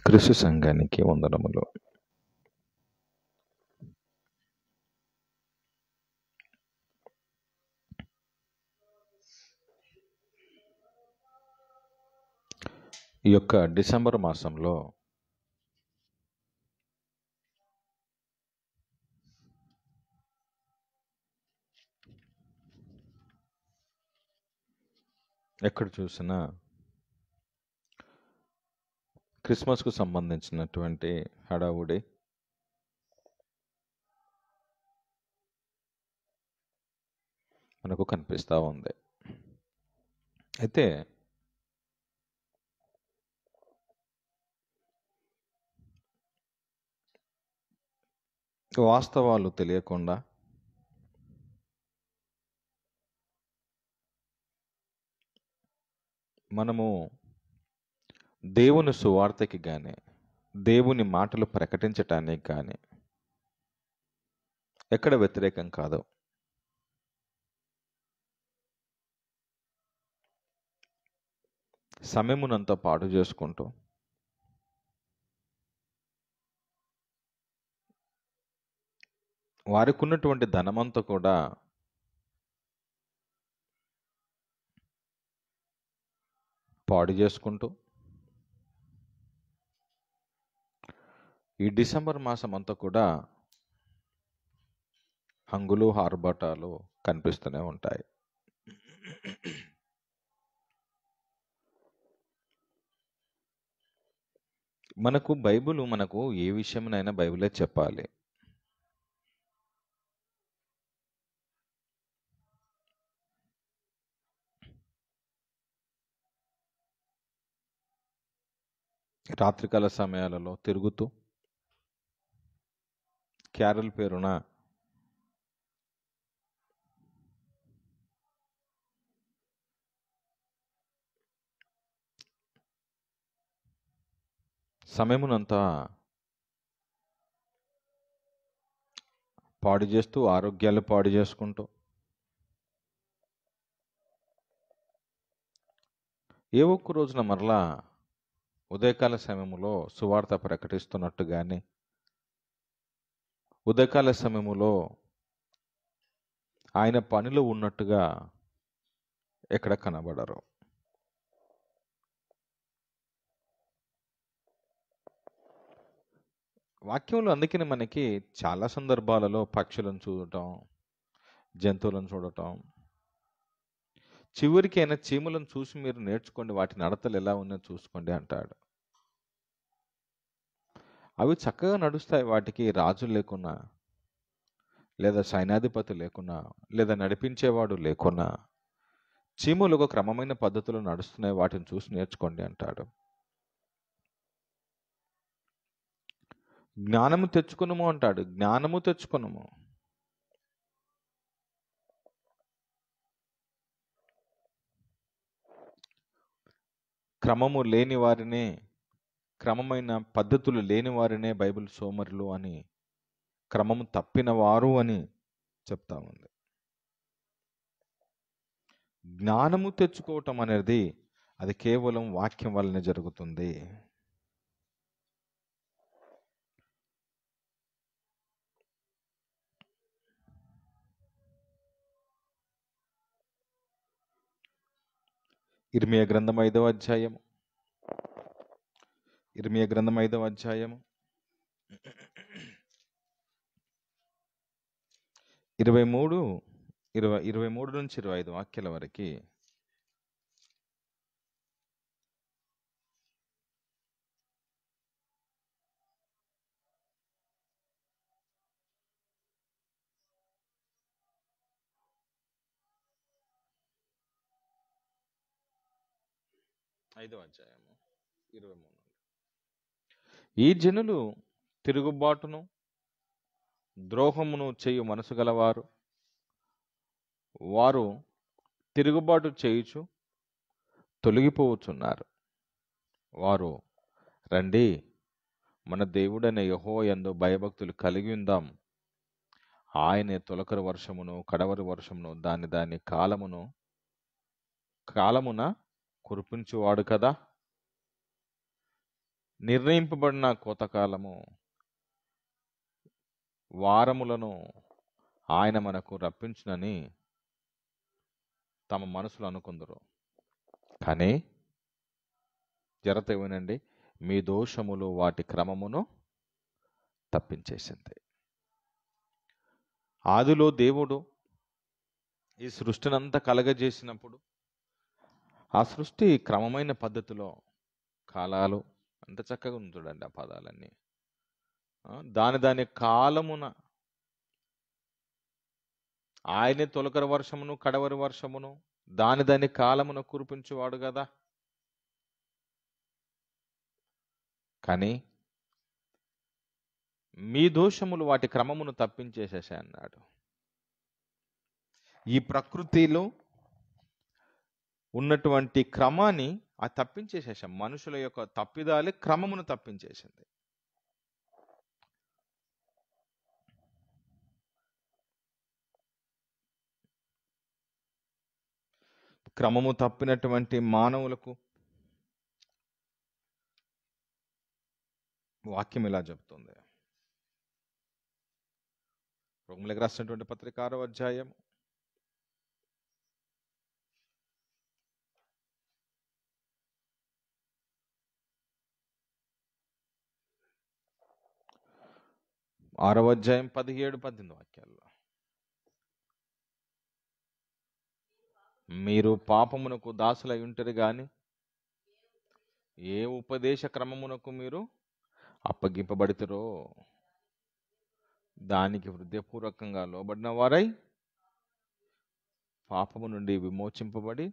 క్రీస్తు సంఘానికి వందనములు. ఈ యొక్క డిసెంబర్ మాసంలో ఎక్కడ చూసినా క్రిస్మస్కు సంబంధించినటువంటి హడావుడి, మనకు కనిపిస్తూ ఉంది. అయితే వాస్తవాలు తెలియకుండా మనము దేవుని సువార్తకి కానీ దేవుని మాటలు ప్రకటించటానికి కానీ ఎక్కడ వ్యతిరేకం కాదు. సమయమునంతా పాడు చేసుకుంటూ వారికి ఉన్నటువంటి ధనమంతా కూడా పాడు చేసుకుంటూ ఈ డిసెంబర్ మాసం అంతా కూడా హంగులు ఆర్భాటాలు కనిపిస్తూనే ఉంటాయి. మనకు బైబిల్ మనకు ఏ విషయమైనా బైబిలే చెప్పాలి. రాత్రికాల సమయాలలో తిరుగుతూ క్యారల్ పేరున సమయమునంతా పాడు చేస్తూ ఆరోగ్యాలు పాడు చేసుకుంటూ ఏ ఒక్క రోజున మరలా ఉదయకాల సమయంలో సువార్త ప్రకటిస్తున్నట్టు కానీ ఉదయకాల సమయంలో ఆయన పనిలో ఉన్నట్టుగా ఎక్కడ కనబడరు. వాక్యంలో అందుకని మనకి చాలా సందర్భాలలో పక్షులను చూడటం, జంతువులను చూడటం, చివరికి అయినా చీమలను చూసి మీరు నేర్చుకోండి, వాటి నడతలు ఎలా ఉన్నాయో చూసుకోండి అంటాడు. అవి చక్కగా నడుస్తాయి, వాటికి రాజు లేకున్నా, లేదా సైన్యాధిపతి లేకున్నా, లేదా నడిపించేవాడు లేకున్నా చీమలు ఒక క్రమమైన పద్ధతిలో నడుస్తున్నాయి, వాటిని చూసి నేర్చుకోండి అంటాడు. జ్ఞానము తెచ్చుకునము అంటాడు. జ్ఞానము తెచ్చుకునము. క్రమము లేని వారినే, క్రమమైన పద్ధతులు లేని వారినే బైబిల్ సోమరులు అని, క్రమము తప్పిన వారు అని చెప్తా ఉంది. జ్ఞానము తెచ్చుకోవటం అనేది అది కేవలం వాక్యం వల్లనే జరుగుతుంది. ఇర్మియా గ్రంథం 5వ అధ్యాయము 23 నుంచి 25 వాక్యాల వరకు ఈ జనులు తిరుగుబాటును ద్రోహమును చేయు మనసు గలవారు, వారు తిరుగుబాటు చేయుచు తొలగిపోవచ్చున్నారు. వారు రండి, మన దేవుడైన యెహోవా యందు భయభక్తులు కలిగి ఉందాం. ఆయనే తొలకరి వర్షమును కడవరి వర్షమును దాని కాలమున కురిపించువాడు కదా. నిర్ణయింపబడిన కోతకాలము వారములను ఆయన మనకు రప్పించునని తమ మనసులో అనుకుందరు. కానీ జరత ఏమనండి, మీ దోషములు వాటి క్రమమును తప్పించేసింది. ఆదిలో దేవుడు ఈ సృష్టినంతా కలగజేసినప్పుడు ఆ సృష్టి క్రమమైన పద్ధతిలో కాలాలు అంత చక్కగా ఉంది చూడండి. ఆ పదాలన్నీ దాని కాలమున ఆయనే తొలకరి వర్షమును కడవరి వర్షమును దాని కాలమున కురిపించేవాడు కదా. కానీ మీ దోషములు వాటి క్రమమును తప్పించేసేసా అన్నాడు. ఈ ప్రకృతిలో ఉన్నటువంటి క్రమాన్ని తప్పించేసేసాం. మనుషుల యొక్క తప్పిదాలే క్రమమును తప్పించేసింది. క్రమము తప్పినటువంటి మానవులకు వాక్యం ఇలా చెప్తుంది. రోమీయులకు రాసినటువంటి పత్రిక 6వ అధ్యాయం 17-18 వాక్యాల్లో, మీరు పాపమునకు దాసులై ఉంటారు గాని ఏ ఉపదేశ క్రమమునకు మీరు అప్పగింపబడితరో దానికి హృదయపూర్వకంగా లోబడిన వారై పాపము నుండి విమోచింపబడి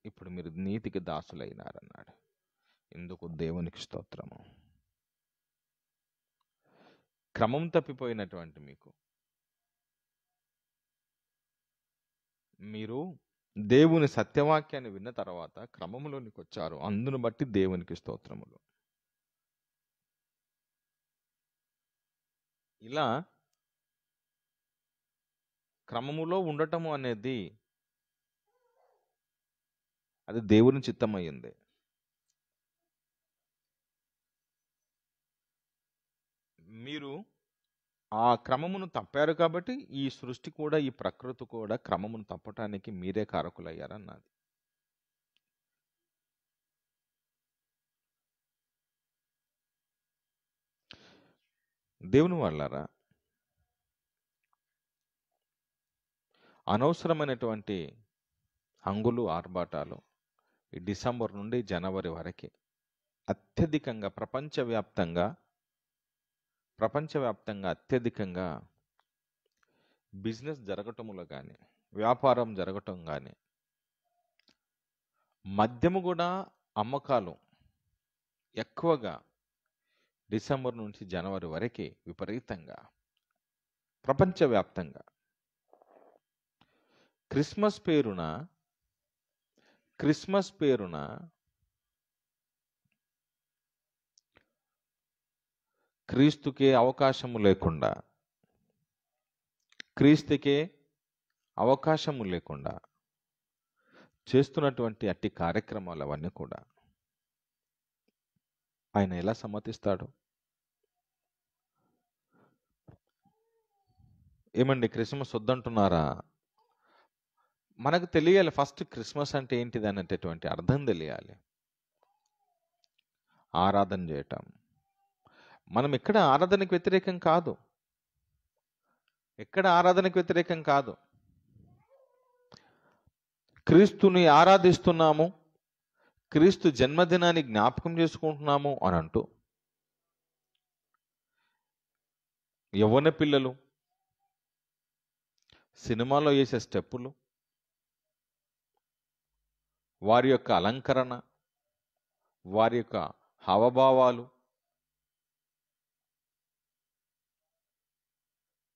ఇప్పుడు మీరు నీతికి దాసులైనారన్నాడు. ఇందుకు దేవునికి స్తోత్రము. క్రమం తప్పిపోయినటువంటి మీరు దేవుని సత్యవాక్యాన్ని విన్న తర్వాత క్రమములోనికి వచ్చారు. అందును బట్టి దేవునికి స్తోత్రములు. ఇలా క్రమములో ఉండటము అనేది అది దేవుని చిత్తమయ్యింది. మీరు ఆ క్రమమును తప్పారు కాబట్టి ఈ సృష్టి కూడా, ఈ ప్రకృతి కూడా క్రమమును తప్పటానికి మీరే కారకులయ్యారన్నది. దేవుని వాళ్ళారా, అనవసరమైనటువంటి హంగులు ఆర్భాటాలు ఈ డిసెంబర్ నుండి జనవరి వరకు అత్యధికంగా ప్రపంచవ్యాప్తంగా అత్యధికంగా బిజినెస్ జరగటములో కానీ, వ్యాపారం జరగటం కానీ, మద్యము కూడా అమ్మకాలు ఎక్కువగా డిసెంబర్ నుంచి జనవరి వరకు విపరీతంగా ప్రపంచవ్యాప్తంగా. క్రిస్మస్ పేరున క్రీస్తుకే అవకాశము లేకుండా చేస్తున్నటువంటి అట్టి కార్యక్రమాలు అవన్నీ కూడా ఆయన ఎలా సమ్మతిస్తాడు? ఏమండి, క్రిస్మస్ వద్దంటున్నారా? మనకు తెలియాలి ఫస్ట్ క్రిస్మస్ అంటే ఏంటిది అనేటటువంటి అర్థం తెలియాలి. ఆరాధన చేయటం. మనం ఎక్కడ ఆరాధనకు వ్యతిరేకం కాదు. క్రీస్తుని ఆరాధిస్తున్నాము, క్రీస్తు జన్మదినాన్ని జ్ఞాపకం చేసుకుంటున్నాము అని అంటూ యవ్వన పిల్లలు సినిమాలో వేసే స్టెప్పులు, వారి యొక్క అలంకరణ, వారి యొక్క హావభావాలు,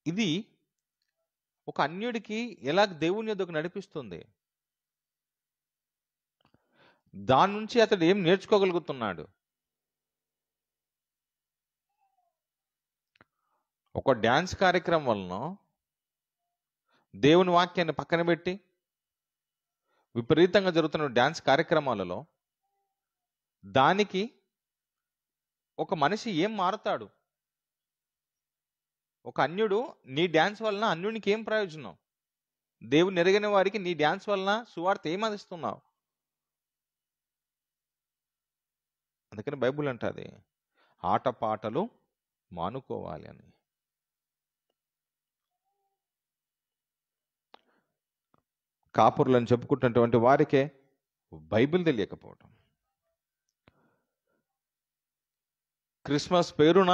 ఇది ఒక అన్యుడికి ఎలా దేవుని యొద్దకు నడిపిస్తుంది? దాని నుంచి అతడు ఏం నేర్చుకోగలుగుతున్నాడు? ఒక డ్యాన్స్ కార్యక్రమం వలన దేవుని వాక్యాన్ని పక్కన పెట్టి విపరీతంగా జరుగుతున్న డ్యాన్స్ కార్యక్రమాలలో దానికి ఒక మనిషి ఏం మారుతాడు? ఒక అన్యుడు నీ డ్యాన్స్ వలన అన్యునికి ఏం ప్రయోజనం? దేవుని ఎరగని వారికి నీ డ్యాన్స్ వలన సువార్త ఏం అందిస్తున్నావు? అందుకని బైబుల్ అంటది ఆటపాటలు మానుకోవాలి అని. కాపురులను చెప్పుకుంటున్నటువంటి వారికే బైబిల్ తెలియకపోవటం. క్రిస్మస్ పేరున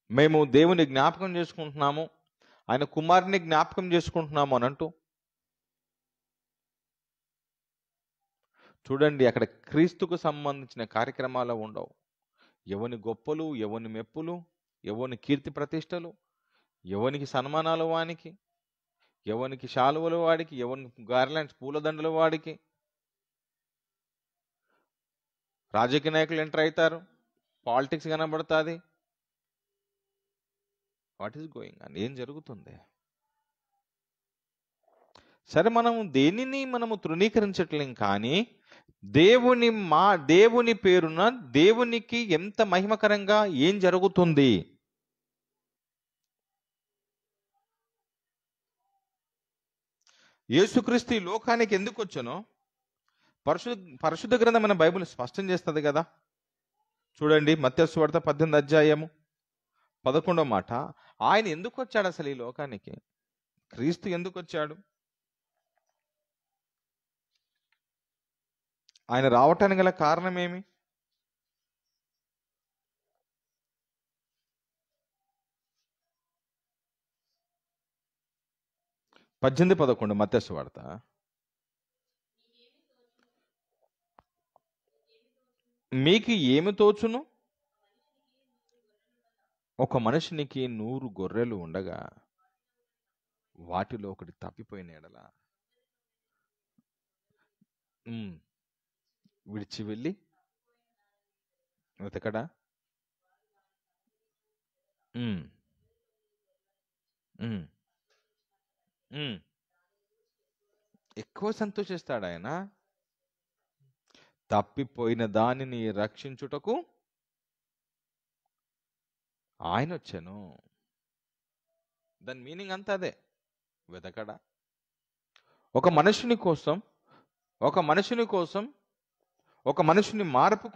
మేము దేవుని జ్ఞాపకం చేసుకుంటున్నాము, ఆయన కుమారుని జ్ఞాపకం చేసుకుంటున్నాము అని అంటూ చూడండి, అక్కడ క్రీస్తుకు సంబంధించిన కార్యక్రమాలు ఉండవు. ఎవని గొప్పలు, ఎవని మెప్పులు, ఎవని కీర్తి ప్రతిష్టలు, ఎవనికి సన్మానాలు వానికి, ఎవనికి శాలువలు వాడికి, ఎవనికి గార్లాండ్స్ పూలదండలు వాడికి. రాజకీయ నాయకులు ఎంటర్ అవుతారు, పాలిటిక్స్ కనబడుతుంది. వాట్ ఈస్ గోయింగ్ అని, ఏం జరుగుతుంది? సరే, మనము తృణీకరించట్లేం, కానీ దేవుని పేరున దేవునికి ఎంత మహిమకరంగా ఏం జరుగుతుంది? యేసుక్రీస్తు ఈ లోకానికి ఎందుకు వచ్చానో పరిశుద్ధ గ్రంథమైన బైబిల్ స్పష్టం చేస్తుంది కదా. చూడండి, మత్తయి సువార్త 18వ అధ్యాయము 11వ మాట. ఆయన ఎందుకు వచ్చాడు అసలు ఈ లోకానికి? క్రీస్తు ఎందుకు వచ్చాడు? ఆయన రావటానికి గల కారణం ఏమి? పద్దెనిమిది 11 మత్తయి సువార్త. మీకు ఏమి తోచును? ఒక మనిషినికి 100 గొర్రెలు ఉండగా వాటిలో ఒకటి తప్పిపోయిన ఎడల విడిచి వెళ్ళి వెతకడా? ఎక్కువ సంతోషిస్తాడు ఆయన. తప్పిపోయిన దానిని రక్షించుటకు ఆయన వచ్చాను. దాని మీనింగ్ అంతా అదే, వెతకడా. ఒక మనుషుని కోసం, ఒక మనుషుని మార్పు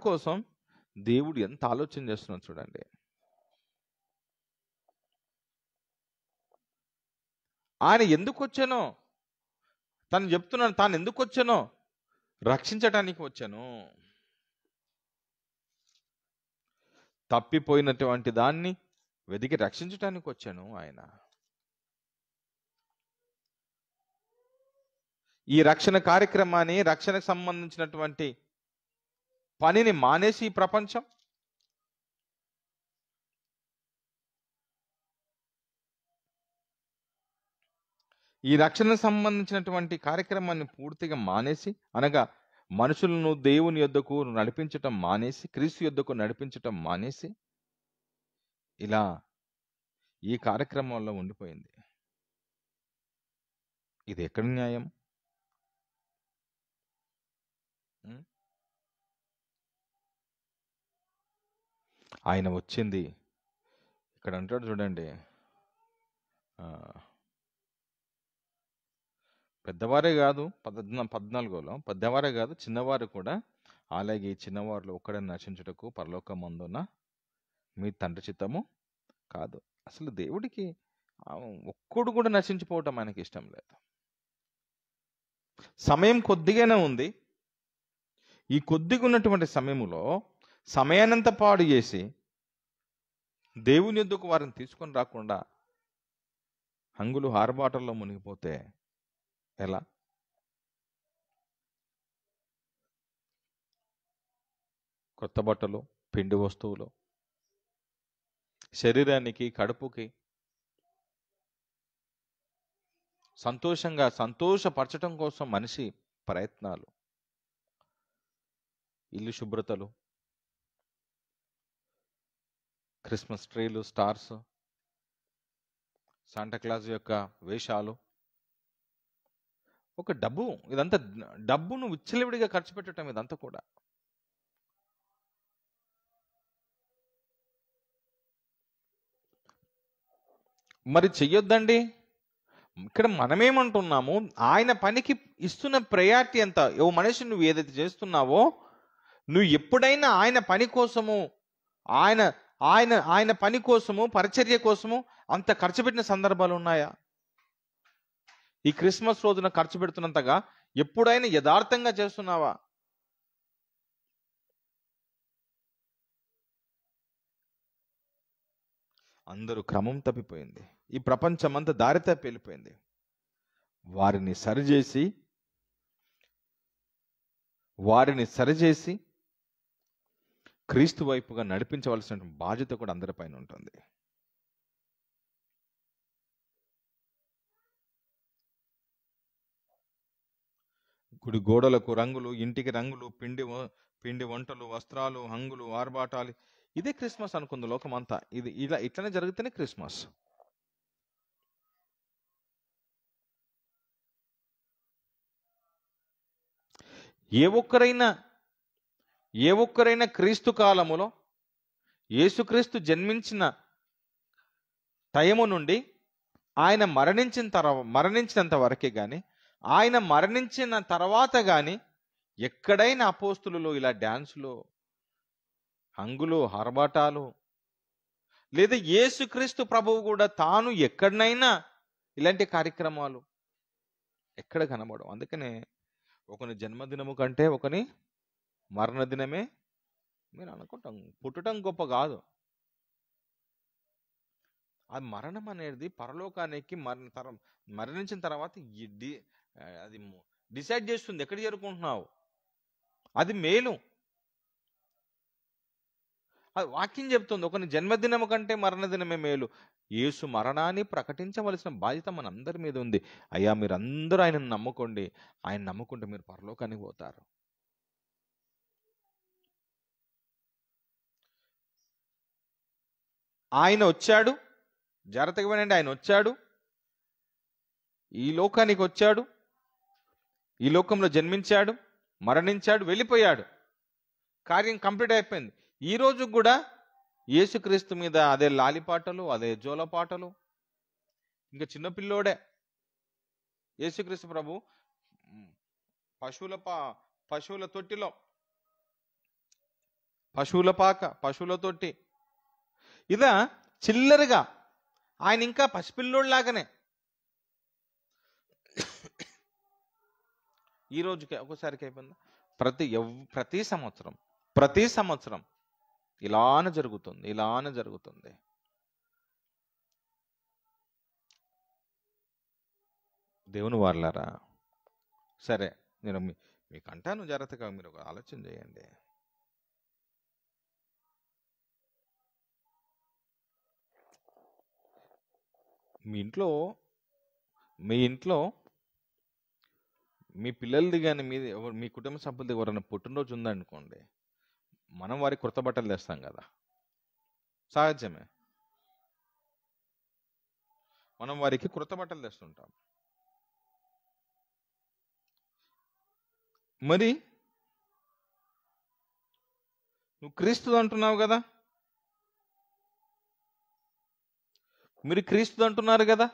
కోసం దేవుడు ఎంత ఆలోచన చేస్తున్నాడు చూడండి. ఆయన ఎందుకు వచ్చానో తను చెప్తున్నాను, తాను ఎందుకు వచ్చానో రక్షించటానికి వచ్చాను. తప్పిపోయినటువంటి దాన్ని వెతికి రక్షించటానికి వచ్చాను ఆయన. ఈ రక్షణ కార్యక్రమాన్ని, రక్షణకు సంబంధించినటువంటి పనిని మానేసి ఈ ప్రపంచం ఈ రక్షణకు సంబంధించినటువంటి కార్యక్రమాన్ని పూర్తిగా మానేసి, అనగా మనుషులను దేవుని యొద్దకు నడిపించటం మానేసి, క్రీస్తు యొద్దకు నడిపించటం మానేసి ఇలా ఈ కార్యక్రమంలో ఉండిపోయింది. ఇది ఎక్కడి న్యాయం? ఆయన వచ్చింది ఇక్కడ అంటాడు చూడండి, పెద్దవారే కాదు 14లో, పెద్దవారే కాదు చిన్నవారు కూడా, అలాగే ఈ చిన్నవారిలో ఒక్కడని నశించుటకు పరలోకమందున మీ తండ్రి చిత్తము కాదు. అసలు దేవుడికి ఒక్కడు కూడా నశించిపోవటం ఆయనకి ఇష్టం లేదు. సమయం కొద్దిగానే ఉంది. ఈ కొద్దిగా ఉన్నటువంటి సమయంలో సమయానంత పాడు చేసి దేవుని యొద్దకు వారిని తీసుకొని రాకుండా హంగులు హారబాటల్లో మునిగిపోతే ఎలా? కొత్త బట్టలు, పిండి వస్తువులు, శరీరానికి, కడుపుకి సంతోషపరచడం కోసం మనిషి ప్రయత్నాలు, ఇల్లు శుభ్రతలు, క్రిస్మస్ ట్రీలు, స్టార్స్, శాంటాక్లాజ్ యొక్క వేషాలు, ఒక ఇదంతా డబ్బును విచ్చలవిడిగా ఖర్చు పెట్టడం ఇదంతా కూడా. మరి చెయ్యొద్దండి. ఇక్కడ మనమేమంటున్నాము, ఆయన పనికి ఇస్తున్న ప్రయారిటీ ఎంత. ఓ మనిషి నువ్వు ఏదైతే చేస్తున్నావో, నువ్వు ఎప్పుడైనా ఆయన పని కోసము, ఆయన ఆయన ఆయన పని కోసము, పరిచర్య కోసము అంత ఖర్చు పెట్టిన సందర్భాలు ఉన్నాయా? ఈ క్రిస్మస్ రోజున ఖర్చు పెడుతున్నంతగా ఎప్పుడైనా యథార్థంగా చేస్తున్నావా? అందరూ క్రమం తప్పిపోయింది. ఈ ప్రపంచం అంతా దారి తప్పి వెళ్ళిపోయింది. వారిని సరిచేసి క్రీస్తు వైపుగా నడిపించవలసిన బాధ్యత కూడా అందరిపైన ఉంటుంది. గుడి గోడలకు రంగులు, ఇంటికి రంగులు, పిండి వంటలు, వస్త్రాలు, హంగులు, ఆర్భాటాలు, ఇదే క్రిస్మస్ అనుకుంది లోకమంతా. ఇట్లనే జరిగితేనే క్రిస్మస్. ఏ ఒక్కరైనా క్రీస్తు కాలములో, యేసుక్రీస్తు జన్మించిన టైము నుండి ఆయన మరణించినంత వరకే కానీ, ఆయన మరణించిన తర్వాత కానీ ఎక్కడైనా అపోస్తులు ఇలా డ్యాన్సులు, హంగులు, హర్బాటాలు, లేదా యేసుక్రీస్తు ప్రభువు కూడా తాను ఎక్కడనైనా ఇలాంటి కార్యక్రమాలు ఎక్కడ కనబడవు. అందుకనే ఒకని జన్మదినము కంటే ఒకని మరణదినమే మీరు అనుకుంటాం. పుట్టడం గొప్ప కాదు. ఆ మరణం అనేది పరలోకానికి మరణించిన తర్వాత అది డిసైడ్ చేస్తుంది ఎక్కడ చేరుకుంటున్నావు. అది మేలు. అది వాక్యం చెప్తుంది, ఒకని జన్మదినము కంటే మరణదినమే మేలు. యేసు మరణాన్ని ప్రకటించవలసిన బాధ్యత మనందరి మీద ఉంది. అయ్యా, మీరందరూ ఆయనను నమ్ముకోండి. ఆయన నమ్ముకుంటే మీరు పరలోకానికి పోతారు. ఆయన వచ్చాడు, జాగ్రత్తగా వినండి, ఆయన వచ్చాడు, ఈ లోకానికి వచ్చాడు, ఈ లోకంలో జన్మించాడు, మరణించాడు, వెళ్ళిపోయాడు. కార్యం కంప్లీట్ అయిపోయింది. ఈ రోజు కూడా యేసుక్రీస్తు మీద అదే లాలిపాటలు, అదే జోలపాటలు. ఇంకా చిన్నపిల్లోడే యేసుక్రీస్తు ప్రభు పశువుల తొట్టిలో, పశువుల తొట్టి ఇదా చిల్లరగా ఆయన ఇంకా పసిపిల్లోడ్లాగానే. ఈ రోజుకి ఒకసారికి అయిపోయిందా? ప్రతి సంవత్సరం ఇలానే జరుగుతుంది. దేవుని వారలారా, సరే నేను మీకు అంటాను, జాగ్రత్తగా మీరు ఒక ఆలోచన చేయండి. మీ ఇంట్లో మీ పిల్లలది కానీ మీ కుటుంబ సభ్యులది ఎవరైనా పుట్టినరోజు ఉందనుకోండి, మనం వారికి కొత్త బట్టలు తెస్తాం కదా, సహజమే. మనం వారికి కొత్త బట్టలు తెస్తుంటాం. మరి నువ్వు క్రీస్తు అంటున్నావు కదా, మీరు క్రీస్తు అంటున్నారు కదా,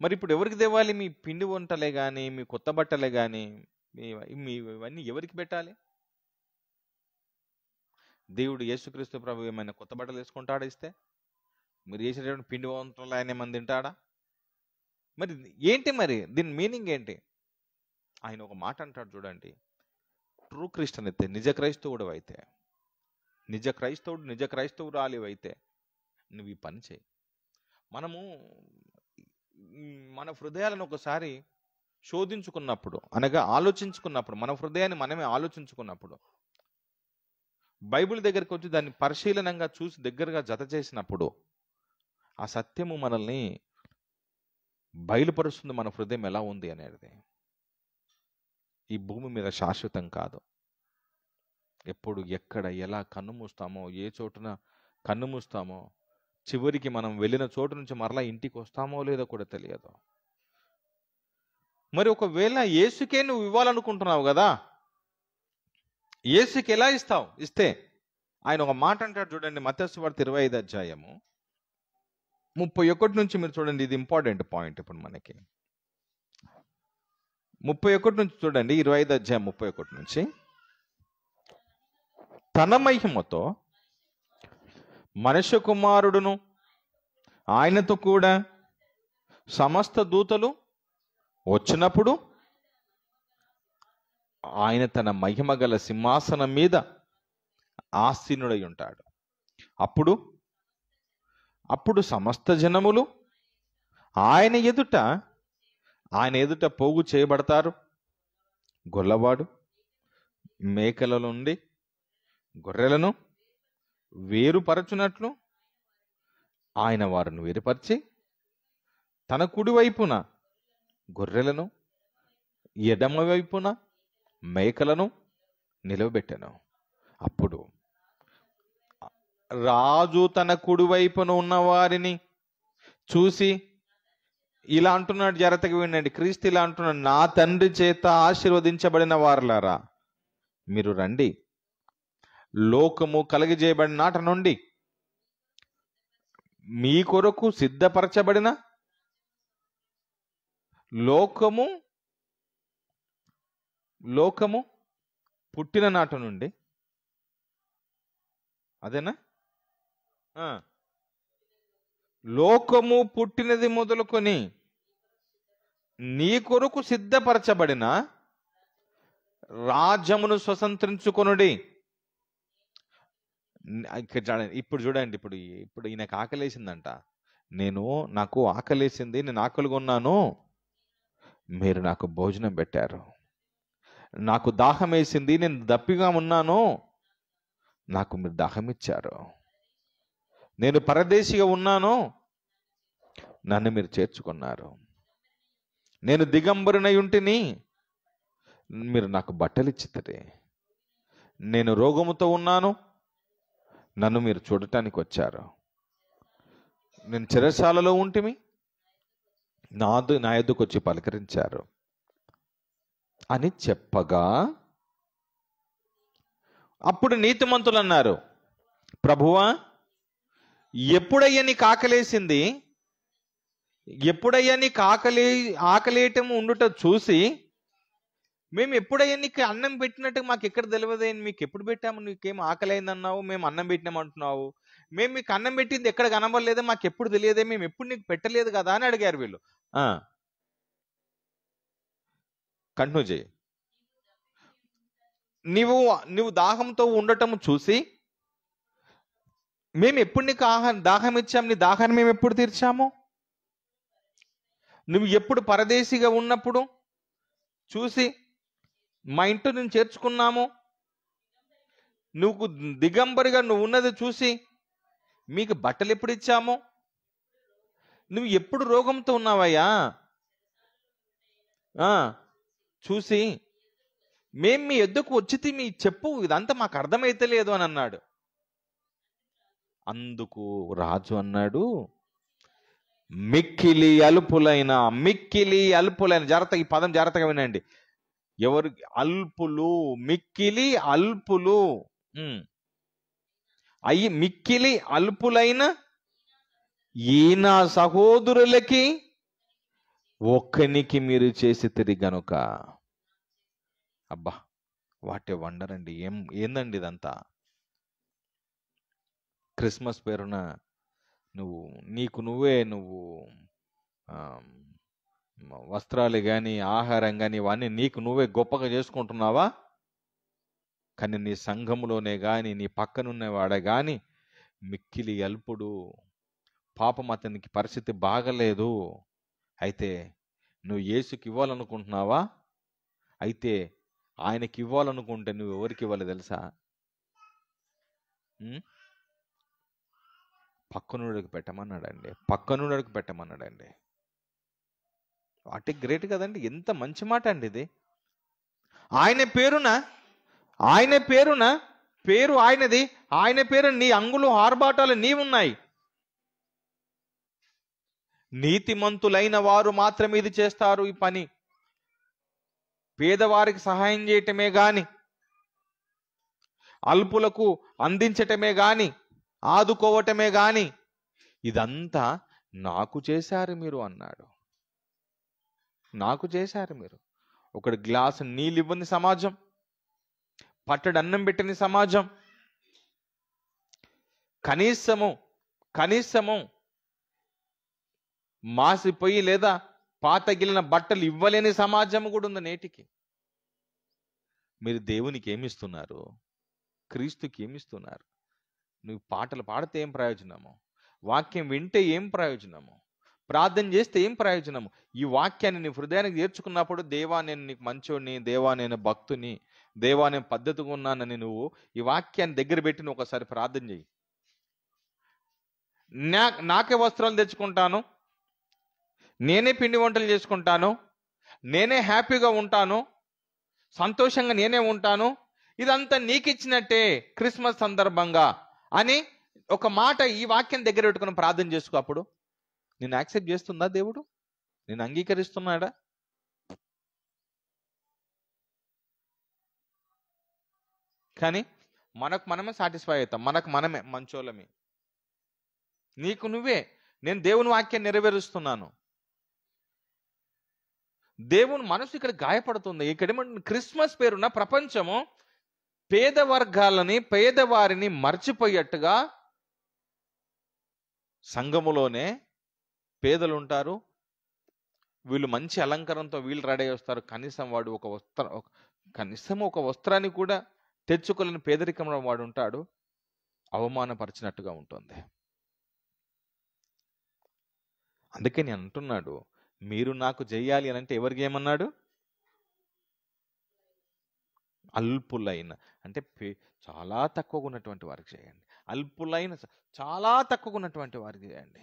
మరి ఇప్పుడు ఎవరికి తేవాలి? మీ పిండి వంటలే కానీ, మీ కొత్త బట్టలే కానీ, మీ ఇవన్నీ ఎవరికి పెట్టాలి? దేవుడు యేసుక్రీస్తు ప్రభు ఏమైనా కొత్త బట్టలు వేసుకుంటాడా? ఇస్తే మీరు చేసేటువంటి పిండి వంటలు ఆయన ఏమైనా తింటాడా? మరి ఏంటి, మరి దీని మీనింగ్ ఏంటి? ఆయన ఒక మాట అంటాడు చూడండి, ట్రూ క్రిస్టియన్ అయితే, నిజ క్రైస్తవురాలి అయితే నువ్వు ఈ పని చేయి. మనము మన హృదయాలను ఒకసారి శోధించుకున్నప్పుడు, అనగా ఆలోచించుకున్నప్పుడు, మన హృదయాన్ని మనమే ఆలోచించుకున్నప్పుడు, బైబిల్ దగ్గరికి వచ్చి దాన్ని పరిశీలనంగా చూసి దగ్గరగా జత చేసినప్పుడు, ఆ సత్యము మనల్ని బయలుపరుస్తుంది, మన హృదయం ఎలా ఉంది అనేది. ఈ భూమి మీద శాశ్వతం కాదు. ఎప్పుడు, ఎక్కడ, ఎలా కన్ను మూస్తామో, ఏ చోటున కన్ను మూస్తామో, చివరికి మనం వెళ్ళిన చోటు నుంచి మరలా ఇంటికి వస్తామో లేదో కూడా తెలియదు. మరి ఒకవేళ యేసుకే నువ్వు ఇవ్వాలనుకుంటున్నావు కదా, యేసుకి ఎలా ఇస్తావు? ఇస్తే ఆయన ఒక మాట అంటాడు చూడండి, మత్తయి సువార్త 25 అధ్యాయము 31 నుంచి మీరు చూడండి. ఇది ఇంపార్టెంట్ పాయింట్. ఇప్పుడు మనకి 31 నుంచి చూడండి, 25 అధ్యాయం 31 నుంచి. తన మహిమతో మనుష్య కుమారుడును ఆయనతో కూడా సమస్త దూతలు వచ్చినప్పుడు ఆయన తన మహిమ గల సింహాసనం మీద ఆసీనుడై ఉంటాడు. అప్పుడు సమస్త జనములు ఆయన ఎదుట పోగు చేయబడతారు. గొల్లవాడు మేకల నుండి గొర్రెలను వేరుపరచునట్లు ఆయన వారిని వేరుపరిచి తన కుడి వైపున గొర్రెలను, ఎడమ వైపున మేకలను నిలవబెట్టెను. అప్పుడు రాజు తన కుడి వైపున ఉన్న వారిని చూసి ఇలా అంటున్నాడు, జాగ్రత్తగా వినండి. క్రీస్తు ఇలా అంటున్నాడు, నా తండ్రి చేత ఆశీర్వదించబడిన వారులారా, మీరు రండి. లోకము కలగజేయబడిన నాట నుండి మీ కొరకు సిద్ధపరచబడిన లోకము పుట్టిన నాట నుండి, అదేనా? లోకము పుట్టినది మొదలుకొని నీ కొరకు సిద్ధపరచబడిన రాజ్యమును స్వతంత్రించుకొనుడి. ఇప్పుడు చూడండి, ఇప్పుడు ఈయనకు ఆకలేసిందంట. నాకు ఆకలేసింది, నేను ఆకలిగా ఉన్నాను, మీరు నాకు భోజనం పెట్టారు. నాకు దాహం వేసింది, నేను దప్పిగా ఉన్నాను, నాకు మీరు దాహం ఇచ్చారు. నేను పరదేశిగా ఉన్నాను, నన్ను మీరు చేర్చుకున్నారు. నేను దిగంబరునై ఉంటిని, మీరు నాకు బట్టలు ఇచ్చితే. నేను రోగముతో ఉన్నాను, నన్ను మీరు చూడటానికి వచ్చారు. నేను చెరసాలలో ఉంటిమి, నా ఎద్దుకు వచ్చి పలకరించారు అని చెప్పగా, అప్పుడు నీతిమంతులు అన్నారు, ప్రభువా, ఎప్పుడయ్యా నీకు ఆకలేసింది, ఎప్పుడయ్యా నీకు ఆకలేయటం ఉండుట చూసి మేము ఎప్పుడయ్యా నీకు అన్నం పెట్టినట్టు మాకు ఎక్కడ తెలియదు, మీకు ఎప్పుడు పెట్టాము, నీకేం ఆకలి అయిందన్నావు, మేము అన్నం పెట్టినామంటున్నావు, మేము మీకు అన్నం పెట్టింది ఎక్కడ కనబడలేదే, మాకు ఎప్పుడు తెలియదే, మేము ఎప్పుడు నీకు పెట్టలేదు కదా అని అడిగారు వీళ్ళు. కంటిన్యూ చేయి. నువ్వు దాహంతో ఉండటం చూసి మేము ఎప్పుడు నీకు దాహం ఇచ్చాము, నీ దాహాన్ని మేము ఎప్పుడు తీర్చాము? నువ్వు ఎప్పుడు పరదేశిగా ఉన్నప్పుడు చూసి మా ఇంట్లో నేను చేర్చుకున్నాము, నువ్వు దిగంబరిగా నువ్వు ఉన్నది చూసి మీకు బట్టలు ఎప్పుడు ఇచ్చాము? నువ్వు ఎప్పుడు రోగంతో ఉన్నావయ్యా చూసి మేము మీ ఎద్దుకు వచ్చితే మీ చెప్పు, ఇదంతా మాకు అర్థమైతే లేదు అని అన్నాడు. అందుకు రాజు అన్నాడు, మిక్కిలి అల్పులైన జాగ్రత్త, ఈ పదం జాగ్రత్తగా వినండి. ఎవరు అల్పులు? మిక్కిలి అల్పులు. మిక్కిలి అల్పులైన ఈయన సహోదరులకి ఒక్కనికి మీరు చేసి తిరిగి గనుక. అబ్బా, వాట్ ఏ వండర్ అండి. ఏందండి ఇదంతా? క్రిస్మస్ పేరున నువ్వు వస్త్రాలు కానీ ఆహారం కానీ ఇవన్నీ నీకు నువ్వే గొప్పగా చేసుకుంటున్నావా? కానీ నీ సంఘంలోనే కానీ నీ పక్కనున్నవాడే కానీ మిక్కిలి అల్పుడు, పాపం అతనికి పరిస్థితి బాగలేదు. అయితే నువ్వు యేసుకి ఇవ్వాలనుకుంటున్నావా? అయితే ఆయనకి ఇవ్వాలనుకుంటే నువ్వు ఎవరికి ఇవ్వాలి తెలుసా? పక్కనుడికి పెట్టమన్నాడండి. వాటి గ్రేట్ కదండి. ఎంత మంచి మాట అండి ఇది. ఆయన పేరున పేరు ఆయనది, ఆయన పేరు నీ అంగులు ఆర్భాటాలు నీవున్నాయి. నీతిమంతులైన వారు మాత్రమే ఇది చేస్తారు, ఈ పని. పేదవారికి సహాయం చేయటమే గాని, అల్పులకు అందించటమే గాని, ఆదుకోవటమే గాని, ఇదంతా నాకు చేశారు మీరు అన్నాడు. నాకు చేశారు మీరు. ఒకటి గ్లాసు నీళ్ళు ఇవ్వని సమాజం, పట్టడి అన్నం పెట్టని సమాజం, కనీసము మాసిపోయి లేదా పాతగిలిన బట్టలు ఇవ్వలేని సమాజం కూడా ఉంది నేటికి. మీరు దేవునికి ఏమిస్తున్నారు? క్రీస్తుకి ఏమిస్తున్నారు? నువ్వు పాటలు పాడితే ఏం ప్రయోజనము? వాక్యం వింటే ఏం ప్రయోజనము? ప్రార్థన చేస్తే ఏం ప్రయోజనము? ఈ వాక్యాన్ని నీ హృదయానికి చేర్చుకున్నప్పుడు, దేవా నేను నీకు మంచోడిని, దేవా నేను భక్తుని, దేవా నేను పద్ధతిగా ఉన్నానని నువ్వు ఈ వాక్యాన్ని దగ్గర పెట్టి నువ్వు ఒకసారి ప్రార్థన చెయ్యి. నాకే వస్త్రాలు తెచ్చుకుంటాను, నేనే పిండి వంటలు చేసుకుంటాను, నేనే హ్యాపీగా ఉంటాను, సంతోషంగా నేనే ఉంటాను, ఇదంతా నీకు ఇచ్చినట్టే క్రిస్మస్ సందర్భంగా అని ఒక మాట ఈ వాక్యం దగ్గర పెట్టుకుని ప్రార్థన చేసుకో. అప్పుడు నేను యాక్సెప్ట్ చేస్తుందా దేవుడు? నేను అంగీకరిస్తున్నాడా? కానీ మనకు మనమే సాటిస్ఫై అవుతాం, మనకు మనమే మంచోళ్ళమే. నీకు నువ్వే, నేను దేవుని వాక్యాన్ని నెరవేరుస్తున్నాను. దేవుని మనసు ఇక్కడ గాయపడుతుంది. ఇక్కడ ఏమంటుంది? క్రిస్మస్ పేరున ప్రపంచము పేద వర్గాలని, పేదవారిని మర్చిపోయేట్టుగా సంఘములోనే పేదలు ఉంటారు, వీళ్ళు మంచి అలంకారంతో వీళ్ళు రెడీ వస్తారు, కనీసం వాడు కనీసం ఒక వస్త్రాన్ని కూడా తెచ్చుకోలేని పేదరికంలో వాడు ఉంటాడు, అవమానపరిచినట్టుగా ఉంటుంది. అందుకే నేను అంటున్నాడు, మీరు నాకు చెయ్యాలి అని అంటే ఎవరికి ఏమన్నాడు? అల్పులైన అంటే చాలా తక్కువగా ఉన్నటువంటి వారికి చేయండి. అల్పులైన చాలా తక్కువగా ఉన్నటువంటి వారికి చేయండి.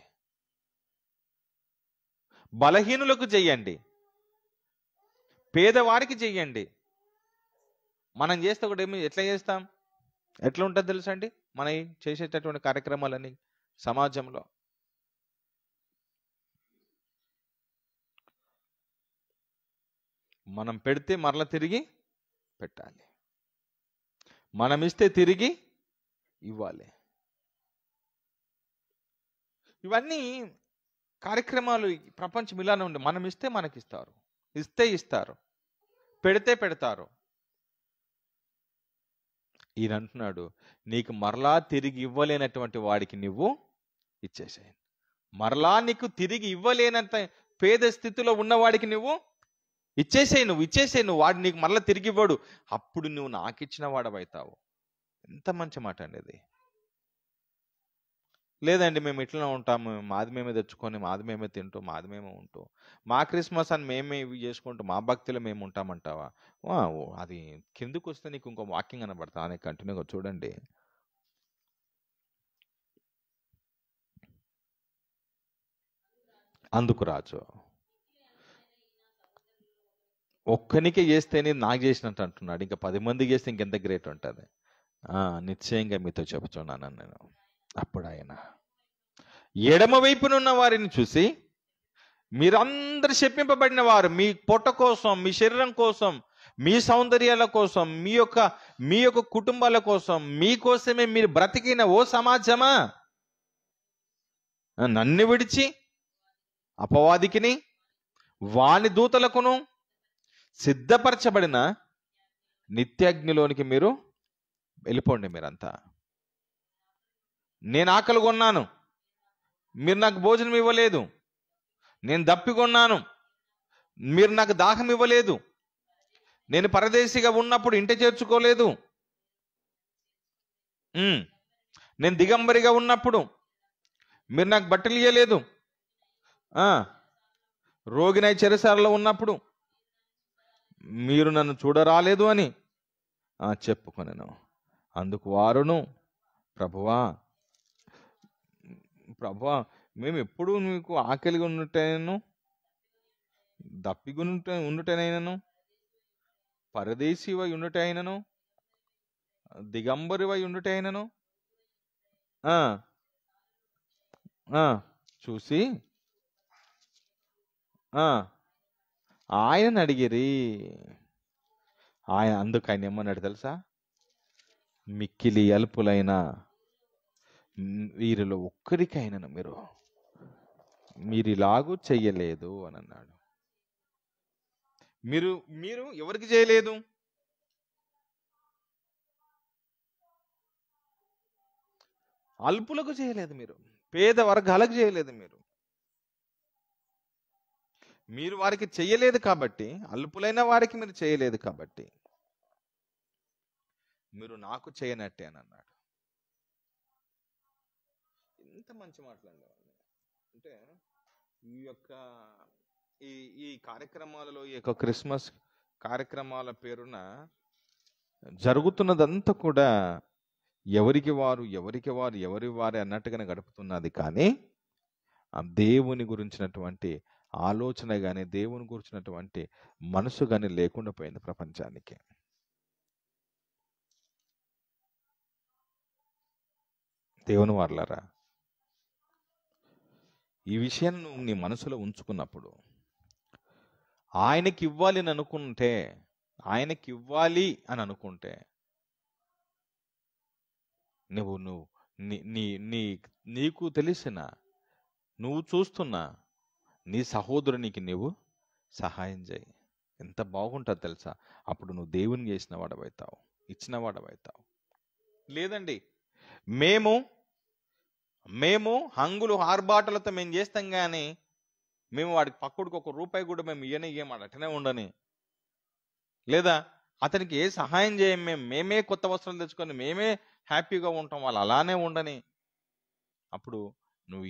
బలహీనులకు చెయ్యండి, పేదవారికి చెయ్యండి. మనం చేస్తే ఒకటి ఎట్లా చేస్తాం? ఎట్లా ఉంటుంది తెలుసా అండి మన చేసేటటువంటి కార్యక్రమాలన్నీ సమాజంలో? మనం పెడితే మరలా తిరిగి పెట్టాలి, మనం ఇస్తే తిరిగి ఇవ్వాలి. ఇవన్నీ కార్యక్రమాలు ప్రపంచం ఇలానే ఉండే. మనం ఇస్తే మనకిస్తారు, ఇస్తారు, పెడితే పెడతారు. ఈయన అంటున్నాడు, నీకు మరలా తిరిగి ఇవ్వలేనటువంటి వాడికి నువ్వు ఇచ్చేసేయి. మరలా నీకు తిరిగి ఇవ్వలేనంత పేద స్థితిలో ఉన్నవాడికి నువ్వు ఇచ్చేసేయి. నువ్వు వాడు నీకు మరలా తిరిగి ఇవ్వడు. అప్పుడు నువ్వు నాకు ఇచ్చిన వాడవైతావు. ఎంత మంచి మాట అండి ఇది. లేదండి మేము ఇట్లనే ఉంటాము, మాది మేమే తెచ్చుకొని, మాది మేమే తింటూ, మాది మేమే ఉంటూ, మా క్రిస్మస్ అని మేమే ఇవి చేసుకుంటూ, మా భక్తిలో మేము ఉంటామంటావా? అది కిందకు వస్తే నీకు ఇంకో వాక్యం కనబడతా అని కంటిన్యూగా చూడండి. అందుకు రాజు, ఒక్కనికే చేస్తేనే నాకు చేసినట్టు అంటున్నాడు, ఇంకా 10 మందికి చేస్తే ఇంకెంత గ్రేట్ ఉంటుంది. నిశ్చయంగా మీతో చెబుతున్నాను నేను. అప్పుడు ఆయన ఎడమ వైపునున్న వారిని చూసి, మీరందరూ శపింపబడిన వారు, మీ పొట్ట కోసం, మీ శరీరం కోసం, మీ సౌందర్యాల కోసం, మీ యొక్క కుటుంబాల కోసం, మీకోసమే మీరు బ్రతికిన ఓ సమాజమా, నన్ను విడిచి అపవాదికిని వాని దూతలకును సిద్ధపరచబడిన నిత్యాగ్నిలోనికి మీరు వెళ్ళిపోండి. మీరంతా, నేను ఆకలి కొన్నాను, మీరు నాకు భోజనం ఇవ్వలేదు, నేను దప్పికొన్నాను, మీరు నాకు దాహం ఇవ్వలేదు, నేను పరదేశిగా ఉన్నప్పుడు ఇంట చేర్చుకోలేదు, నేను దిగంబరిగా ఉన్నప్పుడు మీరు నాకు బట్టలు ఇవ్వలేదు, రోగినై చెరసాలలో ఉన్నప్పుడు మీరు నన్ను చూడరాలేదు అని చెప్పుకొనెను. అందుకు వారును, ప్రభువా మేము ఎప్పుడు మీకు ఆకలిగా ఉన్నట్టయినను, దప్పిగా ఉండుటనైనను, పరదేశివై ఉండుటైనను, దిగంబరివై ఉండుటైనను చూసి ఆయన అడిగిరి. ఆయన ఏమన్నాడు తెలుసా? మిక్కిలి అల్పులైన వీరిలో ఒక్కరికైనా మీరు ఇలాగూ చెయ్యలేదు అని అన్నాడు. మీరు మీరు ఎవరికి చేయలేదు? అల్పులకు చేయలేదు, మీరు పేద వర్గాలకు చేయలేదు. మీరు వారికి చెయ్యలేదు కాబట్టి, అల్పులైన వారికి మీరు చేయలేదు కాబట్టి మీరు నాకు చేయనట్టే అని అన్నాడు. ఎంత మంచి మాట్లాడేవాళ్ళు. అంటే ఈ యొక్క ఈ ఈ కార్యక్రమాలలో, ఈ యొక్క క్రిస్మస్ కార్యక్రమాల పేరున జరుగుతున్నదంతా కూడా ఎవరికి వారు ఎవరి వారే అన్నట్టుగానే గడుపుతున్నది. కానీ ఆ దేవుని గురించినటువంటి ఆలోచన కానీ, దేవుని గురించినటువంటి మనసు కానీ లేకుండా పోయింది ప్రపంచానికి. దేవుని వారలారా, ఈ విషయాన్ని నువ్వు నీ మనసులో ఉంచుకున్నప్పుడు, ఆయనకి ఇవ్వాలి అని అనుకుంటే నువ్వు నీకు తెలిసిన, నువ్వు చూస్తున్న నీ సహోదరునికి నువ్వు సహాయం చేయి. ఎంత బాగుంటుంది తెలుసా? అప్పుడు నువ్వు దేవుని చేసిన వాడవైతావు, ఇచ్చిన వాడవైతావు. లేదండి, మేము హంగులు ఆర్భాటాలతో మేము చేస్తాం, కానీ మేము వాడికి పక్కడికి ₹1 కూడా మేము ఇయ్యమాట అటనే ఉండని, లేదా అతనికి ఏ సహాయం చేయం, మేమే కొత్త వస్త్రాలు తెచ్చుకొని మేమే హ్యాపీగా ఉంటాం, వాళ్ళు అలానే ఉండని. అప్పుడు నువ్వు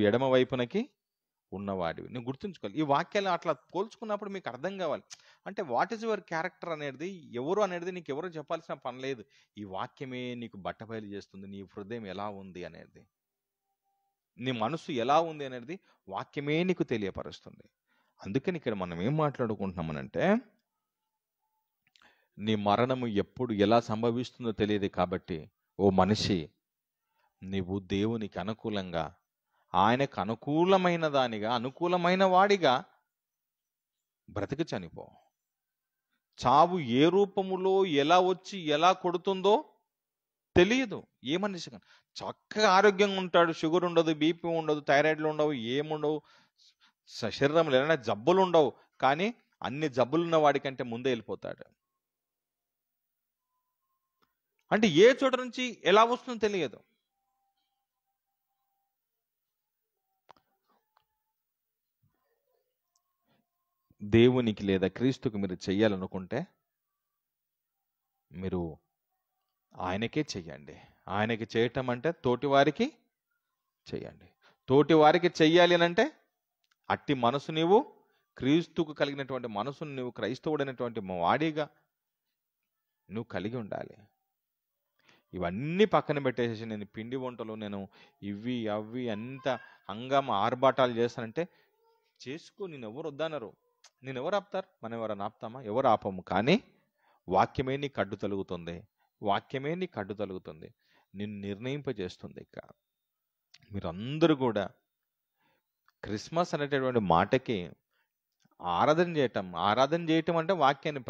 ఎడమ వైపునకి ఉన్నవాడివి. నువ్వు గుర్తుంచుకోవాలి. ఈ వాక్యాలు అట్లా పోల్చుకున్నప్పుడు మీకు అర్థం కావాలి. అంటే వాట్ ఈజ్ యువర్ క్యారెక్టర్ అనేది నీకు ఎవరు చెప్పాల్సిన పని లేదు. ఈ వాక్యమే నీకు బట్టబయలు చేస్తుంది. నీ హృదయం ఎలా ఉంది అనేది, నీ మనసు ఎలా ఉంది అనేది వాక్యమే నీకు తెలియపరుస్తుంది. అందుకని ఇక్కడ మనం ఏం మాట్లాడుకుంటున్నామనంటే, నీ మరణము ఎప్పుడు ఎలా సంభవిస్తుందో తెలియదు కాబట్టి ఓ మనిషి, నీవు దేవునికి అనుకూలంగా, ఆయనకు అనుకూలమైన వాడిగా బ్రతికి చనిపో. చావు ఏ రూపములో ఎలా వచ్చి ఎలా కొడుతుందో తెలియదు. ఏ మనిషి చక్కగా ఆరోగ్యంగా ఉంటాడు, షుగర్ ఉండదు, బీపీ ఉండదు, థైరాయిడ్లు ఉండవు, ఏముండవు, శరీరంలో ఏమైనా జబ్బులు ఉండవు, కానీ అన్ని జబ్బులున్న వాడికంటే ముందే వెళ్ళిపోతాడు. అంటే ఏ చోట నుంచి ఎలా వస్తుందో తెలియదు. దేవునికి లేదా క్రీస్తుకు మీరు చెయ్యాలనుకుంటే మీరు ఆయనకే చెయ్యండి. ఆయనకి చేయటం అంటే తోటి వారికి చెయ్యండి. తోటి వారికి చెయ్యాలి అని అంటే అట్టి మనసు నీవు, క్రీస్తుకు కలిగినటువంటి మనసును నువ్వు క్రైస్తవుడైనటువంటి వాడిగా నువ్వు కలిగి ఉండాలి. ఇవన్నీ పక్కన పెట్టేసి నేను పిండి వంటలు, నేను ఇవి అవి అంత హంగామా ఆర్భాటాలు చేస్తానంటే చేసుకో. నేను ఎవరు వద్దన్నారు, నేను ఎవరు ఆపుతారు? మనం ఎవరైనా ఆపుతామా? ఎవరు ఆపము. కానీ వాక్యమే నీకు అడ్డు తొలుగుతుంది, నిన్ను నిర్ణయింపజేస్తుంది. ఇక మీరందరూ కూడా క్రిస్మస్ అనేటటువంటి మాటకి ఆరాధన చేయటం అంటే వాక్యాన్ని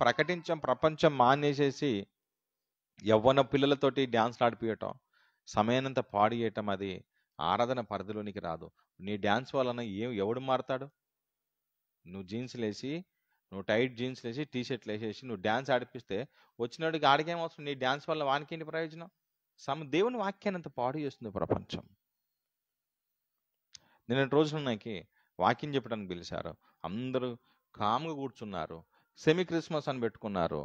ప్రకటించం. ప్రపంచం మానేసేసి యవ్వన పిల్లలతోటి డ్యాన్స్లు ఆడిపియటం, సమయానంత పాడు చేయటం, అది ఆరాధన పరిధిలోనికి రాదు. నీ డ్యాన్స్ వలన ఎవడు మారతాడు? నువ్వు టైట్ జీన్స్లు వేసి టీషర్ట్లు వేసేసి నువ్వు డ్యాన్స్ ఆడిపిస్తే వచ్చినోడికి ఆడికేం అవసరం? నీ డ్యాన్స్ వల్ల వానికేంటి ప్రయోజనం? దేవుని వాక్యాన్ని అంత పాడు చేస్తుంది ప్రపంచం. నిన్న రోజున నాకు వాక్యం చెప్పడానికి పిలిచారు, అందరూ కామ్గా కూర్చున్నారు, సెమీ క్రిస్మస్ అని పెట్టుకున్నారు,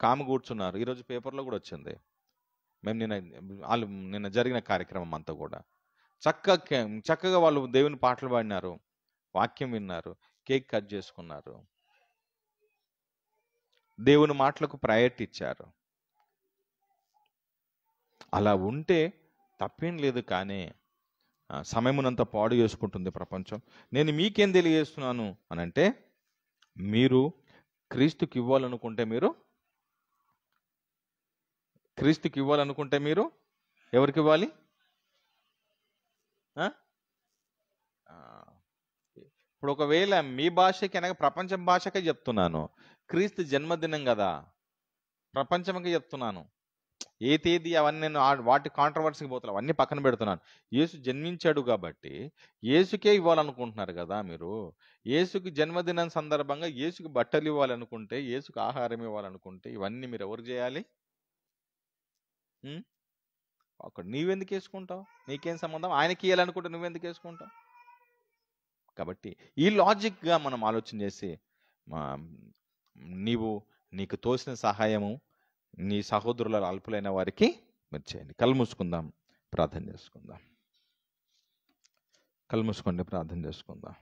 కామ్గా కూర్చున్నారు. ఈరోజు పేపర్లో కూడా వచ్చింది. మేము నిన్న జరిగిన కార్యక్రమం అంతా కూడా చక్కగా వాళ్ళు దేవుని పాటలు పాడినారు, వాక్యం విన్నారు, కేక్ కట్ చేసుకున్నారు, దేవుని మాటలకు ప్రయారిటీ ఇచ్చారు. అలా ఉంటే తప్పేం లేదు. కానీ సమయమునంతా పాడు చేసుకుంటుంది ప్రపంచం. నేను మీకేం తెలియజేస్తున్నాను అనంటే, మీరు క్రీస్తుకి ఇవ్వాలనుకుంటే మీరు ఎవరికి ఇవ్వాలి? ఇప్పుడు ఒకవేళ మీ భాషకి అనగా ప్రపంచం భాషకే చెప్తున్నాను, క్రీస్తు జన్మదినం కదా, ప్రపంచంకి చెప్తున్నాను. ఏ తేదీ అవన్నీ నేను వాటి కాంట్రవర్సీకి పోతున్నాను, అవన్నీ పక్కన పెడుతున్నాను. యేసు జన్మించాడు కాబట్టి యేసుకే ఇవ్వాలనుకుంటున్నారు కదా మీరు. యేసుకి జన్మదినం సందర్భంగా యేసుకి బట్టలు ఇవ్వాలనుకుంటే, యేసుకి ఆహారం ఇవ్వాలనుకుంటే, ఇవన్నీ మీరు ఎవరు చేయాలి? అక్కడ నీవెందుకు వేసుకుంటావు? నీకేం సంబంధం? ఆయనకి ఇవ్వాలనుకుంటే నువ్వెందుకు వేసుకుంటావు? కాబట్టి ఈ లాజిక్గా మనం ఆలోచన చేసి నీకు తోసిన సహాయము నీ సహోదరుల అల్పులైన వారికి మీరు చేయండి. కళ్ళు మూసుకుందాం, ప్రార్థన చేసుకుందాం. కళ్ళు మూసుకోండి, ప్రార్థన చేసుకుందాం.